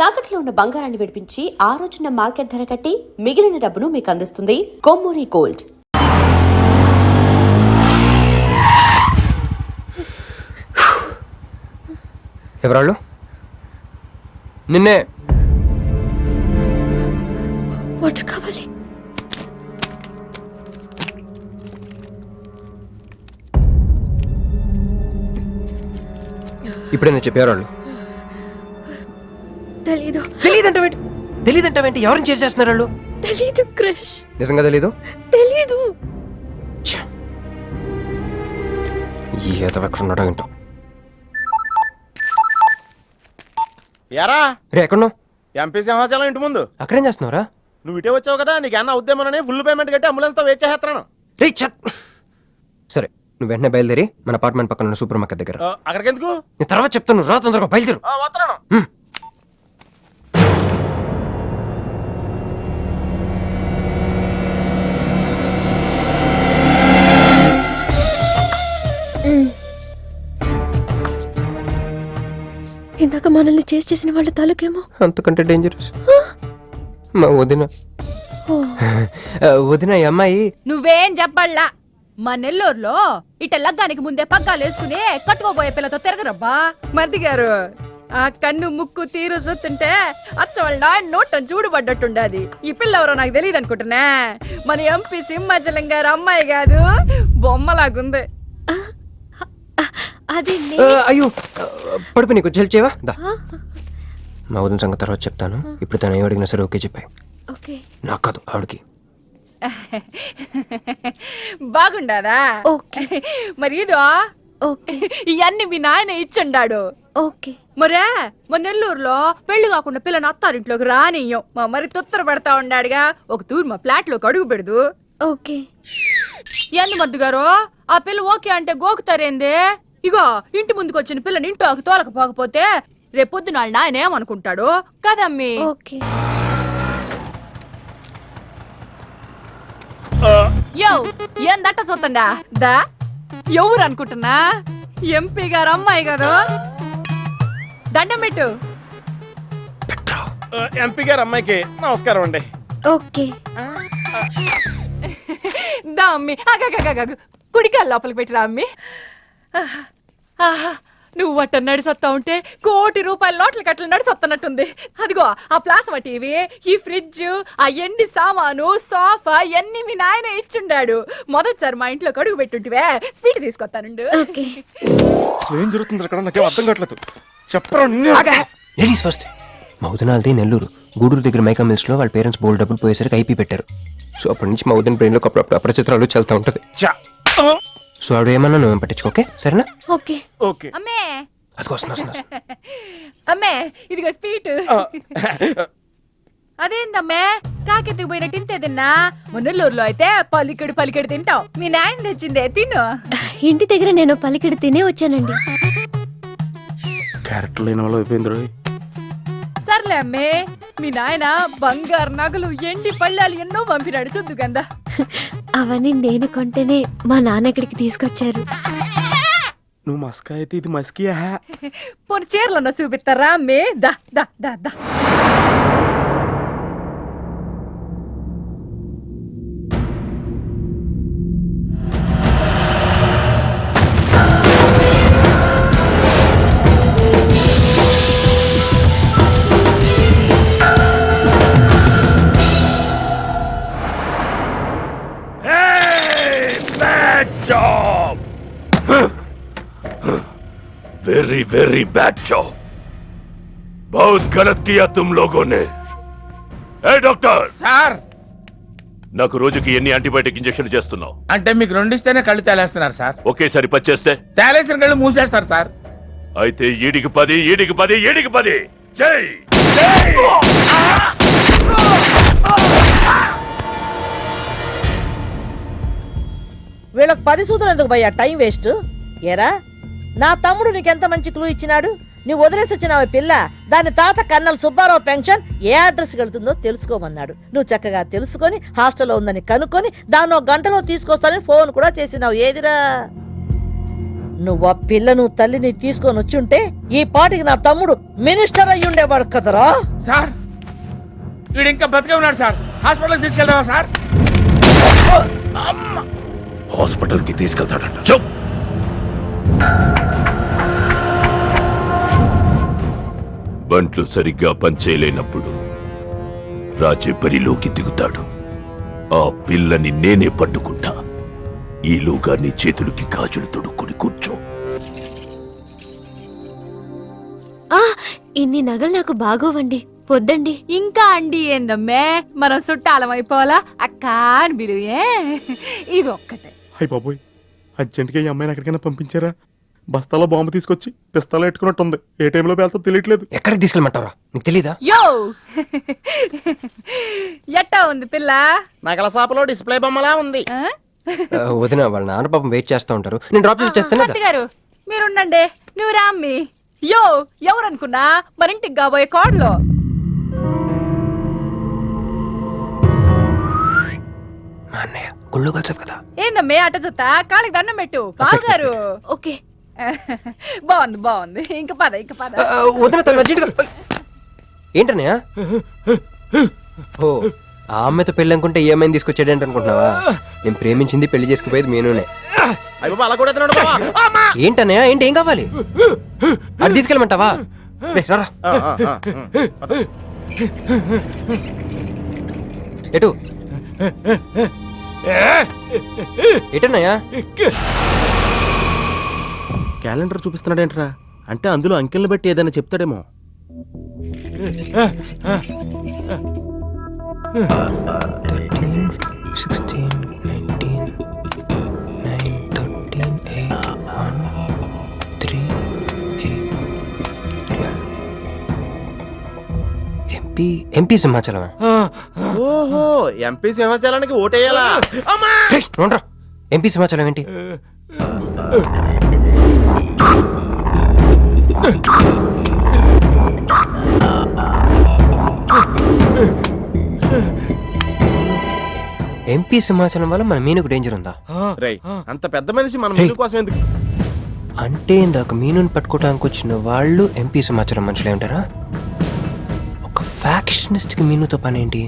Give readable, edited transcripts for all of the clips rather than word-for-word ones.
తాకట్లో ఉన్న బంగారాన్ని విడిపించి ఆ రోజున మార్కెట్ ధర కట్టి మిగిలిన డబ్బును మీకు అందిస్తుంది కొమ్మూరి గోల్డ్. ఎవరాళ్ళు? నిన్నే. వాటర్ కావాలి. ఇప్పుడే నేను చెప్పేవాళ్ళు. తెలీదు. తెలీదంటావేంటి? ఎవరిని చేసేస్తున్నారు వాళ్ళు? తెలీదు క్రష్. నిజంగా తెలీదు? తెలీదు. ఏదో ఎక్కడున్నాడో ఏంటో. ఎరా రే ఎక్కడున్నావు? ఎంపీ సింహాచలం ఇంటి ముందు. అక్కడేం చేస్తున్నావురా? నువ్వు ఇటే వచ్చావు కదా, నీకు అన్న ఉద్యమనని ఫుల్ పేమెంట్ కట్టి అంబులెన్స్ తో వెయిట్ చేస్తున్నాను. రే సరే, నువ్వు వెంటనే బయలుదేరి మన అపార్ట్మెంట్ పక్కన ఉన్న సూపర్ మార్కెట్ దగ్గర. అక్కడికి ఎందుకు? నేను తర్వాత చెప్తాను, రా తొందరగా బయలుదేరు. వస్తున్నాను. ఇందాక మనల్ని చేసిన వాళ్ళ తాలూకేమో అంతకంటే డేంజరస్. మా వదిన. వదిన ఈ అమ్మాయి. నువ్వేం చెప్పాలా? మా నెల్లూరులో ఇట లగ్గానికి ముందే పగ్గాలు వేసుకుని కట్టుకోబోయే పిల్లతో తిరగరబ్బా. మరిది గారు, ఆ కన్ను ముక్కు తీరు చూస్తుంటే అచ్చవాళ్ళ నోట చూడుబడ్డట్టుండది. ఈ పిల్ల ఎవరో నాకు తెలియదు అనుకుంటున్నా. మన ఎంపీ సింహాచలం గారు అమ్మాయి కాదు, బొమ్మలాగుంది. అది అయ్యో పడుపు, నీకు హెల్ప్ చేయవా? దా, మా వదిన సంగతి తర్వాత చెప్తాను. ఇప్పుడు తను ఏం అడిగినా సరే ఓకే చెప్పాయి. ఓకే. నాకు కాదు, ఆవిడకి. బాగుండాదా? ఓకే. మరి ఇదో ఓకే. ఇవన్నీ మీ నాయన ఇచ్చుండాడు. ఓకే. మరే మా నెల్లూరులో పెళ్లి కాకుండా పిల్లని అత్తారింట్లోకి రానియ్యం. మా మరి తొత్తర పెడతా ఉండాడుగా. ఒక తూరు మా ఫ్లాట్ లోకి అడుగు పెడదు. ఓకే. ఎందు మద్దు గారు, ఆ పిల్ల ఓకే అంటే గోకుతారేంది? ఇగో ఇంటి ముందుకు వచ్చిన పిల్లని ఇంట్లోకి తోలకపోకపోతే రేపొద్దున నాయన ఏమనుకుంటాడు కదమ్మీ? ఓకే. యో ఏం దట్ట చూతండా దా? ఎవరు అనుకుంటున్నా? ఎంపీ గారు అమ్మాయి కదా. దండం పెట్టు. ఎంపీ గారు అమ్మాయికి నమస్కారం అండి. ఓకే. దా అమ్మి, కుడికాయ లోపలికి పెట్టిరా అమ్మి. నువ్వు అట్ట నడిసొత్తా ఉంటే కోటి రూపాయల నోట్ల కట్టలు నడిసొత్తనట్టుంది. అదిగో ఆ ప్లాస్మా టీవీ, ఈ ఫ్రిడ్జ్, ఆ ఎండి సామాను, సోఫా ఎన్ని మీ నాయన ఇచ్చుండాడు. మొదటిసారి మా ఇంట్లో కడుగు పెట్టుంటివే, స్వీట్ తీసుకొస్తానుండు. ఏం జరుగుతుంది అక్కడ? నాకేం అర్థం కావట్లేదు. చెప్పరా. Ladies first. మా వదినాలది నెల్లూరు. గూడూరు దగ్గర మైకా మిల్స్ లో వాళ్ళ పేరెంట్స్ బోల్డ్ డబ్బులు పోయేసరికి ఐపీ పెట్టారు. సో అప్పటి నుంచి మా వదిన బ్రెయిన్ లో అప్పుడప్పుడు అపరిచిత్రాలు చల్తా ఉంటది. సో ఆవిడ ఏమన్నా నువ్వేం పట్టించుకోకే, సరేనా? ఓకే. ఓకే. అమ్మే, అది అమ్మే ఇదిగో స్వీట్. అదేందమ్మే కాకెత్తుకు పోయినట్టు ఇంతే తిన్నా? మున్నెల్లూరులో అయితే పలికెడు తింటావు. మీ నాయన తెచ్చిందే తిను. ఇంటి దగ్గర నేను పలికిడి తినే వచ్చానండి. క్యారెక్టర్ లేని వాళ్ళు అయిపోయింది. సర్లే అమ్మే, మీ నాయన బంగారు నగలు, ఎండి పళ్ళాలు ఎన్నో పంపినాడు చూద్దు గందా. అవన్నీ నేను కొంటేనే మా నాన్న ఇక్కడికి తీసుకొచ్చారు. నువ్వు మస్కా అయితే ఇది మస్కియా? పోనీ చీరలన్నా చూపిస్తారా అమ్మే? దా దా దా దా. Very very bad job. बहुत गलत किया तुम लोगों ने. ए डॉक्टर సార్, నాకు రోజుకి ఎన్ని యాంటీబయాటిక్ ఇంజెక్షన్ చేస్తున్నావు? అంటే మీకు రెండు ఇస్తేనే కళ్ళు తేలేస్తున్నారు సార్. ఒకేసారి పచ్చేస్తే తేలేసిన కళ్ళు మూసేస్తారు సార్. అయితే ఈడికి 10 ఈడికి 10 ఈడికి 10 చెయ్. వీళ్ళకి 10 సూతులు ఎందుకు భయ్యా టైం వేస్ట్? ఏరా, నా తమ్ముడు నీకెంత మంచి క్లూ ఇచ్చినాడు. నువ్వు వదిలేసి వచ్చినావు పిల్ల. దాని తాత కన్నల సుబ్బారావు పెన్షన్ ఏ అడ్రస్ వెళ్తుందో తెలుసుకోమన్నాడు. నువ్వు చక్కగా తెలుసుకొని హాస్టల్లో ఉందని కనుక్కొని దాన్ని 1 గంటలో తీసుకొస్తానని ఫోన్ కూడా చేసినావు. ఏదిరా? నువ్వు ఆ పిల్లను తల్లిని తీసుకొని వచ్చుంటే ఈ పాటికి నా తమ్ముడు మినిస్టర్ అయ్యి ఉండేవాడు కదరా. సార్ వీడు ఇంకా బతికే ఉన్నాడు సార్. హాస్పిటల్కి తీసుకెళ్దామా సార్? హాస్పిటల్ కి తీసుకెళ్తాడంట. చూప్. బంట్లు సరిగ్గా పనిచేయలేనప్పుడు రాజే బరిలోకి దిగుతాడు. ఆ పిల్లని నేనే పట్టుకుంటా. ఈలోగా నీ చేతులకి గాజులు తొడుక్కుని కూర్చో. ఇన్ని నగలు నాకు బాగోవండి, పొద్దండి. ఇంకా అండి ఏందమ్మే, మనం చుట్టాలం అయిపోవాలా అక్క అని బిలువే. ఇది ఒక్కటే. అయ్యి బాబోయ్, అర్జెంట్గా ఈ అమ్మాయిని ఎక్కడికైనా పంపించారా? బస్తాలో బాంబు తీసుకొచ్చి పిస్తాలో ఎట్టుకున్నట్టుంది. ఏ టైంలో వెళ్తా తెలియట్లేదు. ఎక్కడికి తీసుకెళ్ళమంటారా? నీకు తెలీదా? యో ఎట్టా ఉంది పిల్ల? నగల షాపులో డిస్ప్లే బొమ్మలా ఉంది. ఆ? వదిన వాళ్ళ నాన్న పాపం వెయిట్ చేస్తూ ఉంటారు. నేను డ్రాప్ చేసి చేస్తాను అత్త గారు మీరుండండి, నువ్వు రామ్మి. యో ఎవరనుకున్నా మరింటికి కాబోయే కోడలో. మా అన్నయ్య గుళ్ళు కలిసావు కదా. ఏందమ్మే అట చూస్తా, కాళ్ళకి దండం పెట్టు బావగారు. ఓకే. బాగుంది బాగుంది, ఇంక పద ఇంక పద. వదిన తను అర్జెంటుగా. ఏంటన్నయ్య? ఓ, ఆ అమ్మాయితో పెళ్ళి అనుకుంటే ఈ అమ్మాయిని తీసుకొచ్చాడంట అనుకుంటున్నావా? నేను ప్రేమించింది పెళ్లి చేసుకుపోయేది మీనునే. అలా కూడా తిన్నాడు బావా. అమ్మా! ఏంటన్నయ్య? ఏంటి? ఏం కావాలి? అది తీసుకెళ్ళమంటావా? రే, రారా. ఎటు ఎటన్నయ్యా? క్యాలెండర్ చూపిస్తున్నాడేంట్రా? అంటే అందులో అంకెల్ని బట్టి ఏదైనా చెప్తాడేమో. 13, 16, 19, 9, 13, 8, 1, 3, 8, 12. ఎంపీ సింహాచలం. ఓహో, ఎంపీ సింహాచలానికి ఓటేయాలా? అమ్మా! ఎంపీ సింహాచలం ఏంటి? ఎంపీ సింహాచలం వల్ల మన మీనుకు డేంజర్ ఉందా? రేయ్, అంత పెద్ద మనిషి మన ముందు కోసం ఎందుకు? అంటే ఇందాక మీనుని పట్టుకోవడానికి వచ్చిన వాళ్ళు ఎంపీ సింహాచలం మనుషులే ఉంటారా? ఒక ఫ్యాక్షనిస్ట్ కి మీనుతో పని ఏంటి?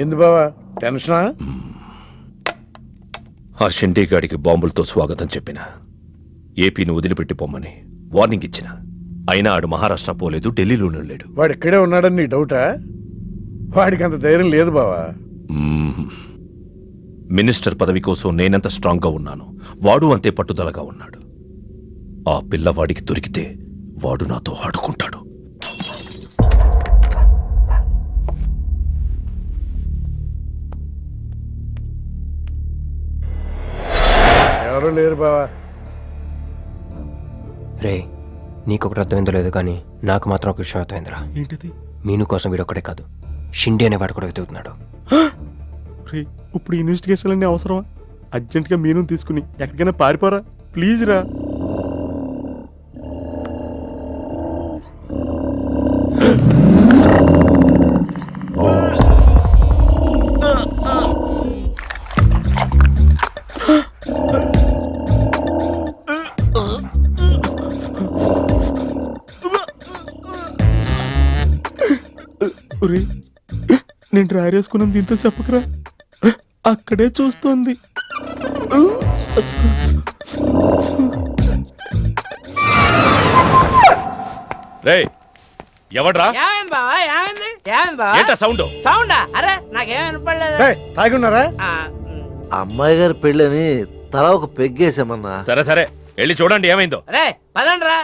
ఏంది బావా టెన్షనా? ఆ షిండేగాడికి బాంబులతో స్వాగతం చెప్పిన, ఏపీని వదిలిపెట్టి పొమ్మని వార్నింగ్ ఇచ్చిన. అయినా ఆడు మహారాష్ట్ర పోలేదు, ఢిల్లీలోనూ లేడు. వాడు ఇక్కడే ఉన్నాడని నీ డౌటా? వాడికి అంత ధైర్యం లేదు బావా. మినిస్టర్ పదవి కోసం నేనెంత స్ట్రాంగ్ గా ఉన్నాను, వాడు అంతే పట్టుదలగా ఉన్నాడు. ఆ పిల్లవాడికి దొరికితే వాడు నాతో ఆడుకుంటాడు. ఎవరు లేరు బావా. రే, నీకొకటి అర్థమైందో లేదు కానీ నాకు మాత్రం ఒక విషయం అర్థమైందిరా. ఏంటిది? మీను కోసం వీడొక్కడే కాదు, షిండే అనేవాడు కూడా వెతుకుతున్నాడు. రే, ఇప్పుడు ఇన్వెస్టిగేషన్ అన్నీ అవసరమా? అర్జెంట్గా మీను తీసుకుని ఎక్కడికైనా పారిపోరా ప్లీజ్ రా. ఒరేయ్, నేను డ్రైవర్ వేసుకున్నాను దీంతో చెప్పకరా. అక్కడే చూస్తోంది. రేయ్, ఎవడ్రా? ఏమైంది బావా? ఏమైంది? ఏమైంది బావా? ఏంటా సౌండ్? సౌండా? అరే నాకేం వినపడలేదు. ఏయ్, తాగున్నారా? అమ్మాయి గారి పెళ్ళని తల ఒక పెగ్గేసామన్నా. సరే సరే, వెళ్ళి చూడండి ఏమైందో. అరే పదండ్రా.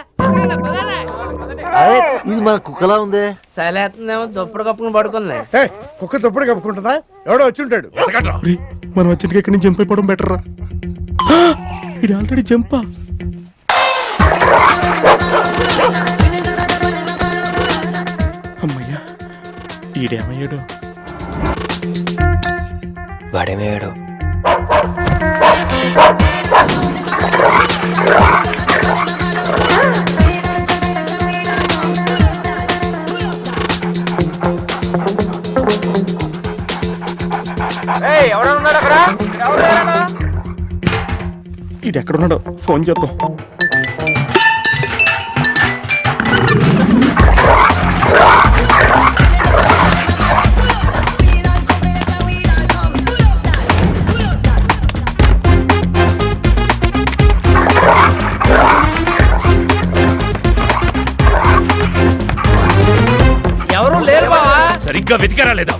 అరే ఇది మన కుక్కలా ఉందే. సలేతుందేమో దుప్పుడు కప్పుకుని పడుకుంది. ఏయ్, కుక్క తప్పుడు కప్పుకుంటుందా? ఎవడో వచ్చి ఉంటాడు. వెతకండ్రా. ఒరేయ్, మనం అర్జెంట్గా ఇక్కడి నుంచి జంప్ అయిపోవడం బెటర్ రా. ఇది ఆల్రెడీ జంపా. అమ్మయ్యా, ఈడేమయ్యాడు? వాడేమయ్యాడు? ఎవరైనా ఉన్నాడు అక్కడ? ఎవరు లేరా? ఇటు ఎక్కడున్నాడు ఫోన్ చేద్దాం. ఎవరు లేరు బావా. సరిగ్గా వెతికారా లేదా?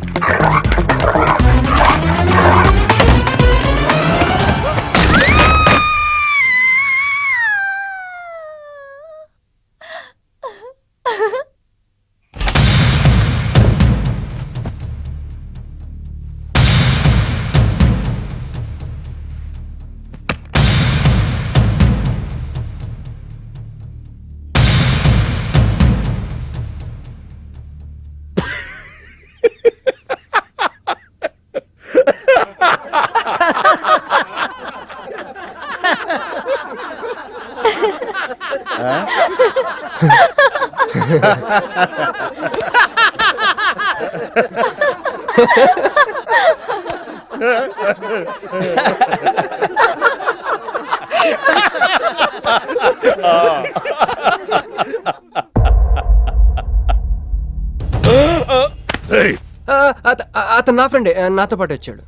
ఏయ్! అతను నా ఫ్రెండే, నాతో పాటు వచ్చాడు.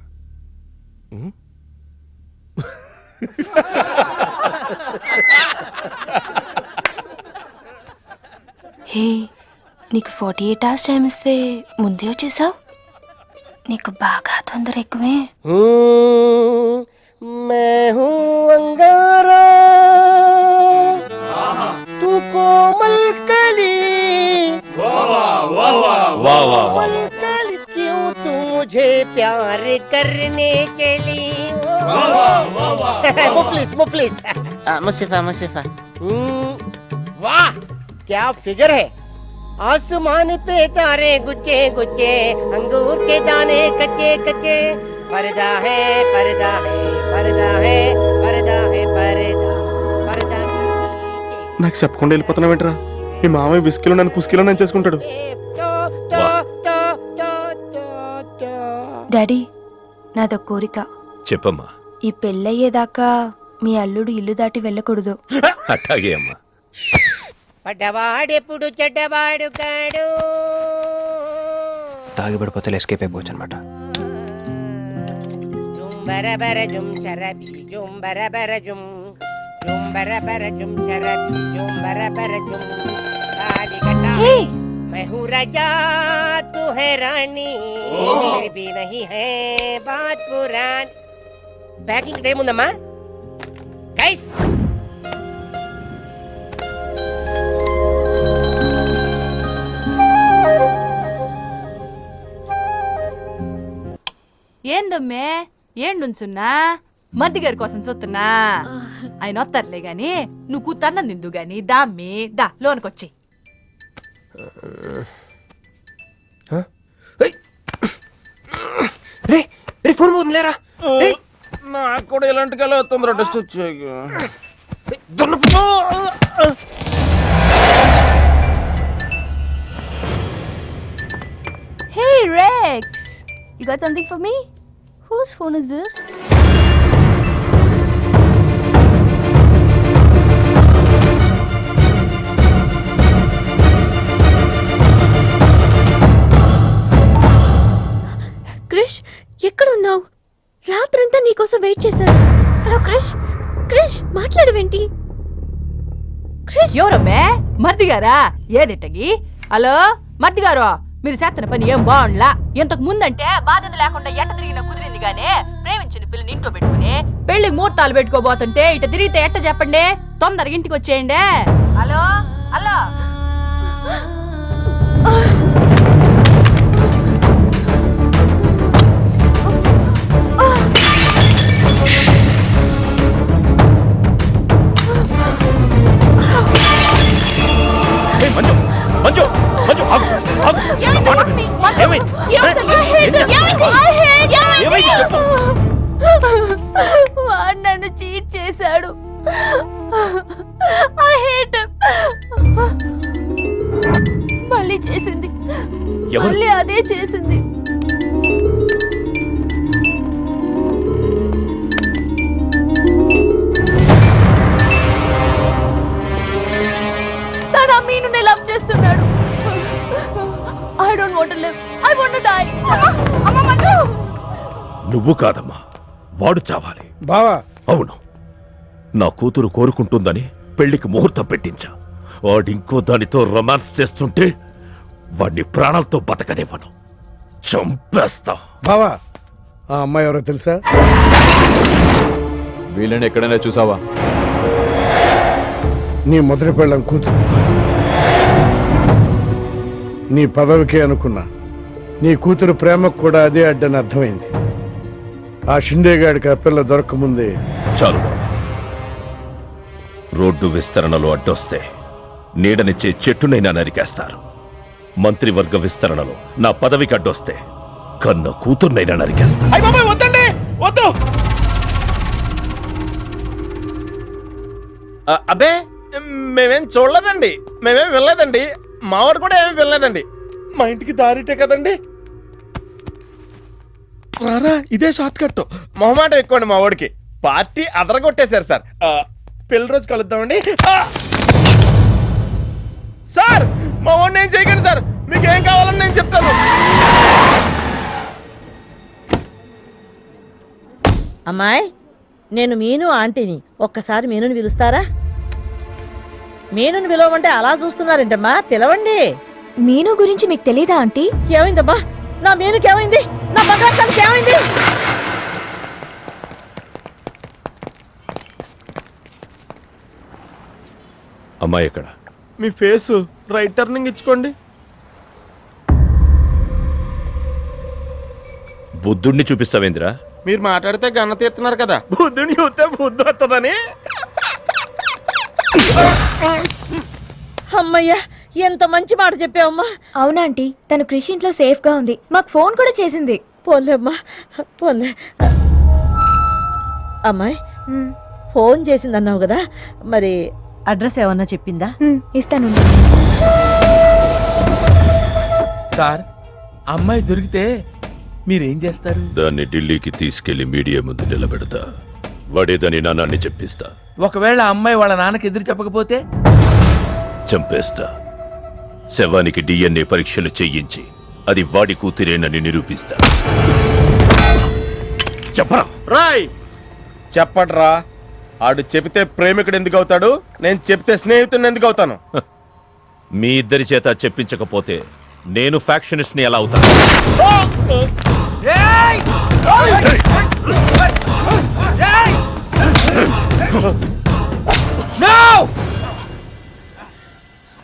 హే, నీకు 48 hours టైం ఇస్తే ముందే వచ్చేసావు. నీకు బాగా తొందర ఎక్కువే. मैं हूँ अंगारा तू कोमल कली कोमल कली क्यों तू मुझे प्यार करने चली मुफलिस मुसीफा वाह क्या फिगर है. आसमान पे तारे गुच्चे गुच्चे अंगूर के दाने कच्चे कच्चे पर्दा है पर्दा है पर्दा है पर्दा है पर्दा पर्दा నాకు చెప్పకుండా వెళ్ళిపోతున్నావేంట్రా? మీ మామయ్య విస్కీలో నన్ను పుస్కీలో నన్ను చేసుకుంటాడు. డాడీ, నాదో కోరిక. చెప్పమ్మా. ఈ పెళ్ళయ్యేదాకా మీ అల్లుడు ఇల్లు దాటి వెళ్ళకూడదు. అట్టాగే అమ్మా. పడ్డవాడెప్పుడు చెడ్డవాడు కాడు. తాగిపడిపోతే ఎస్కేప్ అయిపోవచ్చు అనమాట. జుంబరబర జుం శరబి జుంబరబర జుం జుంబరబర జుం శరబి జుంబరబర జుం కాలికటా मैं हूँ राजा तू है रानी फिर भी नहीं है बात पुरानी. ప్యాకింగ్ టైం ఉందమ్మా గైస్. ఏందమ్మే ఏండుంచున్నా మర్ది గారి కోసం చూస్తున్నా. ఆయన వస్తారులే గాని నువ్వు కూతన్నం తిందు గాని దామ్మి దా లోనకొచ్చి. రే రే ఫోన్ పోతుందిలేరా. నాకు కూడా ఇలాంటి కళ తొందర టెస్ట్ వచ్చాయి. Hey Rex, you got something for me? Whose phone is this? Krish, ఎక్కడున్నావు? రాత్రంతా నీకోసం వెయిట్ చేశాను. హలో క్రిష్, క్రిష్ మాట్లాడవేంటి? క్రిష్, ఎవరమ్మే మర్ది గారా? ఏదిట్టగి? హలో మర్ది గారు, మీరు చేస్తున్న పని ఏం బాగుండ్లా. ఇంతకు ముందంటే బాధ్యత లేకుండా ఎట్ట తిరిగిన కుదిరింది గానీ ప్రేమించిన పిల్లని ఇంట్లో పెట్టుకుని పెళ్లికి ముహూర్తాలు పెట్టుకోబోతుంటే ఇట తిరిగితే ఎట్ట చెప్పండి? తొందరగా ఇంటికి వచ్చేయండి. హలో హలో మంజు మంజు మంజు ఆగు, ఆగు. వాడు నన్ను చీట్ చేశాడు. I hate him. మళ్ళీ చేసింది, ఎవరు? మళ్ళీ అదే చేసింది. నన్ను లవ్ చేస్తున్నాడు. I don't want to live, I want to die. నువ్వు కాదమ్మా, వాడు చావాలి. బావా అవును, నా కూతురు కోరుకుంటుందని పెళ్లికి ముహూర్తం పెట్టించా. వాడింకో దానితో రొమాన్స్ చేస్తుంటే వాడిని ప్రాణాలతో బతకనివ్వను, చంపేస్తా. బావా ఆ అమ్మాయి ఎవరో తెలుసా? వీళ్ళని ఎక్కడైనా చూసావా? నీ మొదటి పెళ్ళం కూతురు. నీ పదవికే అనుకున్నా, నీ కూతురు ప్రేమకు కూడా అదే అడ్డని అర్థమైంది. ఆ షిండేగాడికి ఆ పిల్ల దొరకముందే. చాలు బాబు. రోడ్డు విస్తరణలో అడ్డొస్తే నీడనిచ్చే చెట్టునైనా నరికేస్తారు. మంత్రివర్గ విస్తరణలో నా పదవికి అడ్డొస్తే కన్న కూతుర్నైనా నరికేస్తారు. అయ్య బాబాయ్ వద్దండి, వద్దు. అబ్బే మేమేం చూడలేదండి, మేమేం వెళ్ళలేదండి, మావాడు కూడా ఏమీ వెళ్ళలేదండి. మా ఇంటికి దారిటే కదండి. రారా, ఇదే షార్ట్ కట్. మొహమాటం ఎక్కువండి మా వాడికి. పార్టీ అదరగొట్టేశారు సార్. పెళ్లి రోజు కలుద్దామండి. సార్ మా వాడిని ఏం చేయకండి సార్, మీకు ఏం కావాలని నేను చెప్తాను. అమ్మాయి, నేను మీను ఆంటీని. ఒక్కసారి మీనుని పిలుస్తారా? మీనుని పిలవమంటే అలా చూస్తున్నారేంటమ్మా, పిలవండి. మీను గురించి మీకు తెలీదా ఆంటీ? ఏమైందమ్మా? నా మీనుకి ఏమైంది? నా బంగారు ఏమైంది? అమ్మాయి ఎక్కడ? మీ ఫేస్ రైట్ టర్నింగ్ ఇచ్చుకోండి. బుద్ధుడిని చూపిస్తావేంద్రా? మీరు మాట్లాడితే గన్న తీస్తున్నారు కదా, బుద్ధుని చూస్తే బుద్ధి వస్తుందని. అమ్మయ్యా, ఎంత మంచి మాట చెప్పావమ్మా. అవునా ఆంటీ, తను కృషి ఇంట్లో సేఫ్ గా ఉంది. మాకు ఫోన్ కూడా చేసింది. పోలేమ్మా, పోలే. అమ్మాయి, ఫోన్ చేసిందన్నావు కదా, మరి అడ్రస్ ఏమన్నా చెప్పిందా? ఇస్తాను. సార్, అమ్మాయి దొరికితే మీరేం చేస్తారు? దాన్ని ఢిల్లీకి తీసుకెళ్లి మీడియా ముందు నిలబెడతా. వాడేదని నాన్నని చెప్పిస్తా. ఒకవేళ అమ్మాయి వాళ్ళ నాన్నకి ఎదురు చెప్పకపోతే చంపేస్తా. శవానికి DNA పరీక్షలు చెయ్యించి అది వాడి కూతురేనని నిరూపిస్తా. చెప్పరా? రాయ్ చెప్పడ్రా. ఆడు చెబితే ప్రేమికుడు ఎందుకు అవుతాడు, నేను చెప్తే స్నేహితుడిని ఎందుకు అవుతాను? మీ ఇద్దరి చేత చెప్పించకపోతే నేను ఫ్యాక్షనిస్ట్ ని ఎలా అవుతాను?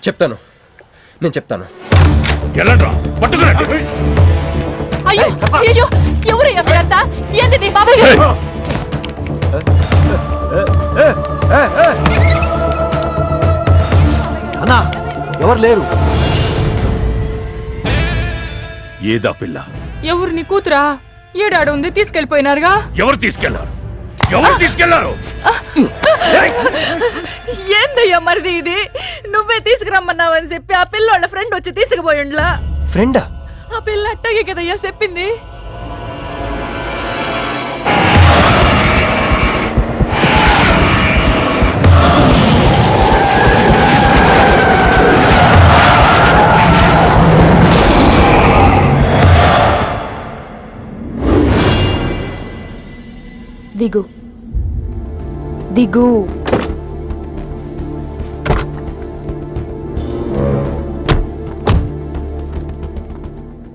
చెప్తాను, నేను చెప్తాను. ఎలాండ్రా? పట్టుకురండి. అయ్యో అయ్యో, ఎవరయ్యా మీరంతా? ఏంది నీ బాబాయ్? అన్నా ఎవరు లేరు. ఏదా పిల్ల? ఎవరు నీ కూతురా? ఏడాడు ఉంది, తీసుకెళ్లిపోయినారుగా. ఎవరు తీసుకెళ్లారు? ఎవరు తీసుకెళ్లారు? ఏందయ్యా మరిది ఇది? నువ్వే తీసుకురమ్మన్నావని చెప్పి ఆ పిల్లోళ్ళ ఫ్రెండ్ వచ్చి తీసుకుపోయిండ్లా. ఫ్రెండా? ఆ పిల్ల అట్టగే కదయ్యా చెప్పింది. దిగు దిగు.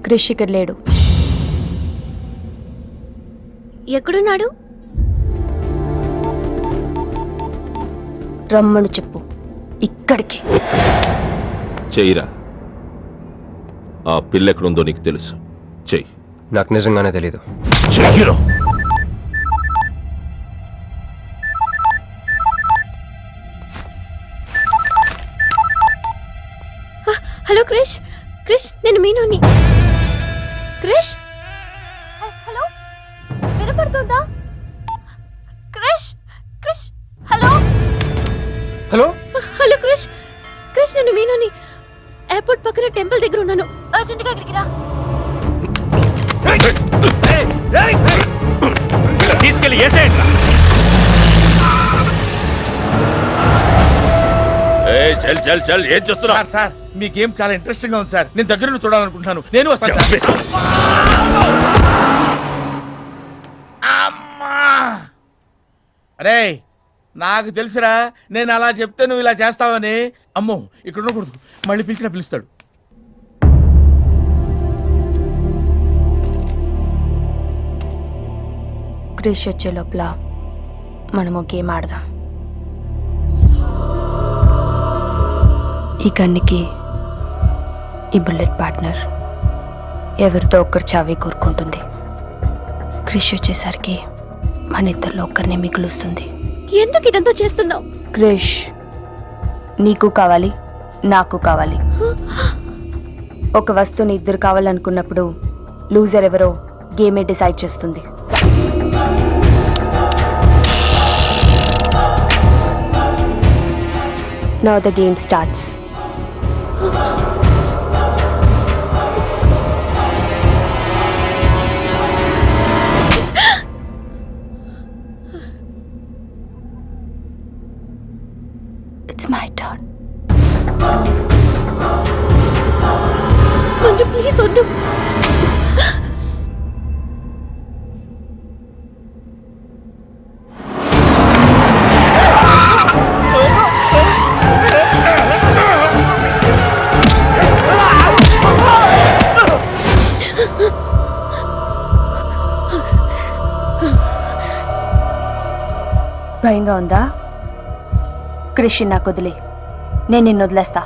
క్రిష్ ఇక్కడ లేడు. ఎక్కడున్నాడు? రమ్మను చెప్పు ఇక్కడికి. చెయ్యిరా. ఆ పిల్ల ఎక్కడుందో నీకు తెలుసు. చెయ్యి. నాకు నిజంగానే తెలీదు. చెయ్యిరా. హలో క్రిష్, క్రిష్ నేను మీనుని. క్రిష్, హలో, వినపడుతుందా? Krish, Krish, hello hello hello Krish, Krish నేను మీనుని. ఎయిర్పోర్ట్ పక్కన టెంపుల్ దగ్గర ఉన్నాను. అర్జెంట్గా అక్కడికి రా. తీసుకెళ్ళి ఏసేయండి. చల్ చల్ చల్ ఏం చేస్తున్నా? సార్ మీ గేమ్ చాలా ఇంట్రెస్టింగ్ గా ఉంది సార్. నేను దగ్గర నుండి చూడాలనుకుంటున్నాను. నేను వస్తాను సార్. చంపేశా. అమ్మా! అరే నాకు తెలుసురా, నేను అలా చెప్తే నువ్వు ఇలా చేస్తావని. అమ్మో ఇక్కడ ఉండకూడదు, మళ్ళీ పిలుస్తాడు. క్రిష్ వచ్చే లోపల మనము గేమ్ ఆడదాం. ఈ గన్నికి ఈ బుల్లెట్ పార్ట్నర్ ఎవరితో ఒక్కరు చావే కోరుకుంటుంది. క్రిష్ వచ్చేసరికి మన ఇద్దరిలో ఒక్కరినే మిగులుస్తుంది. ఎందుకు ఇదంతా చేస్తున్నావు? క్రిష్ నీకు కావాలి, నాకు కావాలి. ఒక వస్తువుని ఇద్దరు కావాలనుకున్నప్పుడు లూజర్ ఎవరో గేమే డిసైడ్ చేస్తుంది. Now the game starts. It's my turn. Manju please వద్దు. భయంగా ఉందా? క్రిష్ నాకు వదిలే, నేను నిన్ను వదిలేస్తా.